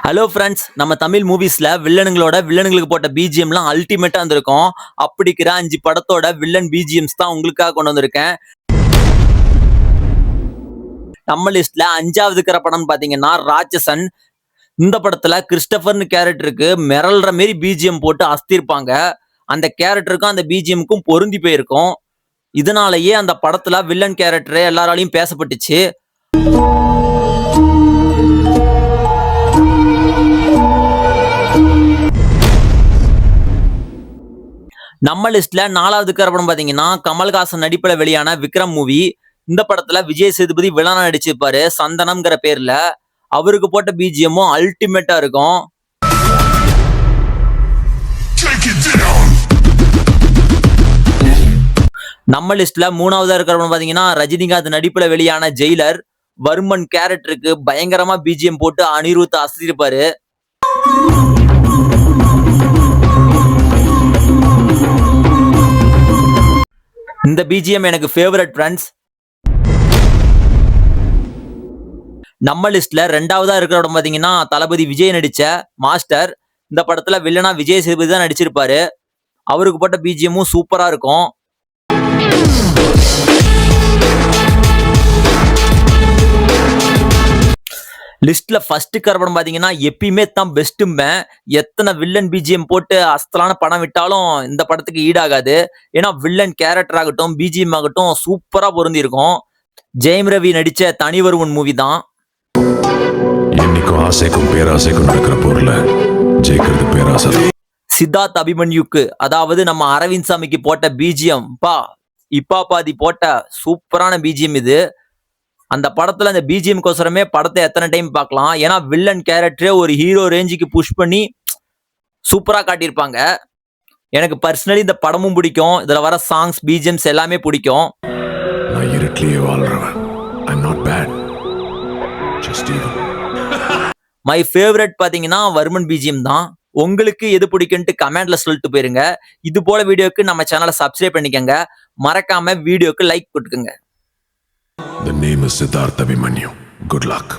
Hello friends, நம்ம தமிழ் மூவிஸ்ல வில்லனுங்களுக்கு போட்ட பிஜிஎம்லாம் அல்டிமேட்டா இருந்திருக்கும். அப்படிக்கிற 5 படத்தோட வில்லன் பிஜிஎம்ஸ் தான் உங்களுக்காக கொண்டு வந்திருக்கேன். நம்ம லிஸ்ட்ல 5வது இருக்கிற படம் பாத்தீங்கன்னா ராட்சசன். இந்த படத்துல கிறிஸ்டபர்னு கேரக்டருக்கு மிரல்ற மாரி பிஜிஎம் போட்டு அஸ்திருப்பாங்க. அந்த கேரக்டருக்கும் அந்த பிஜிஎம்க்கும் பொருந்தி போயிருக்கும். இதனாலேயே அந்த படத்துல வில்லன் கேரக்டர் எல்லாராலையும் பேசப்பட்டுச்சு. நம்ம லிஸ்ட்ல 4வது இருக்கிற படம் பாத்தீங்கன்னா கமல்ஹாசன் நடிப்புல வெளியான விக்ரம் மூவி. இந்த படத்துல விஜய் சேதுபதி வில்லனா நடிச்சிருப்பாரு சந்தனம்ங்கிற பேர்ல. அவருக்கு போட்ட பிஜிஎம்மும் அல்டிமேட்டா இருக்கும். நம்ம லிஸ்ட்ல 3வதா இருக்கிற படம் பாத்தீங்கன்னா ரஜினிகாந்த் நடிப்புல வெளியான ஜெயிலர். வர்மன் கேரக்டருக்கு பயங்கரமா பிஜிஎம் போட்டு அனிருத் அசத்திருப்பாரு. இந்த பிஜிஎம் எனக்கு ஃபேவரட் ஃப்ரெண்ட்ஸ். நம்ம லிஸ்ட்ல 2வதா இருக்கிற படம் பாத்தீங்கன்னா தளபதி விஜய் நடிச்ச மாஸ்டர். இந்த படத்துல வில்லனா விஜய் சேதுபதி தான் நடிச்சிருப்பாரு. அவருக்கு போட்ட பிஜிஎம்மும் சூப்பரா இருக்கும். லிஸ்ட்ல ஃபர்ஸ்ட் இருக்கிற படம் பாத்தீங்கன்னா எப்பயுமே தான் பெஸ்ட்டும்பேன். எத்தனை வில்லன் பிஜிஎம் போட்டு அஸ்தலான படம் விட்டாலும் இந்த படத்துக்கு ஈடாகாது. ஏன்னா வில்லன் கேரக்டர் ஆகட்டும் பிஜிஎம் ஆகட்டும் சூப்பரா பொருந்தி இருக்கும். ஜெயம் ரவி நடிச்ச தனி ஒருவன் மூவி தான். என்னைக்கும் ஆசைக்கும் பேராசைக்கும் நடக்கிற போர்ல ஜெயிக்கிறது பேராசை. சித்தார்த் அபிமன்யுக்கு அதாவது நம்ம அரவிந்த் சாமிக்கு போட்ட பிஜிஎம் இப்பா பாதி போட்ட சூப்பரான பிஜிஎம் இது. அந்த படத்துல அந்த பிஜிஎம் கோசரமே படத்தை எத்தனை டைம் பார்க்கலாம். ஏன்னா வில்லன் கேரக்டரே ஒரு ஹீரோ ரேஞ்சுக்கு புஷ் பண்ணி சூப்பரா காட்டியிருப்பாங்க. எனக்கு பர்சனலி இந்த படமும் பிடிக்கும். இதுல வர சாங்ஸ் பிஜிஎம்ஸ் எல்லாமே பிடிக்கும். நான் இருட்டிலேயே வாழ்றவன். I'm not bad. Just evil. My favourite பாத்தீங்கன்னா வர்மன் பிஜிஎம் தான். உங்களுக்கு எது பிடிக்கும்ட்டு கமெண்ட்ல சொல்லிட்டு போயிருங்க. இது போல வீடியோக்கு நம்ம சேனலை சப்ஸ்கிரைப் பண்ணிக்கங்க. மறக்காம வீடியோக்கு லைக் கொடுக்குங்க. The name is Siddharth Abhimanyu. Good luck.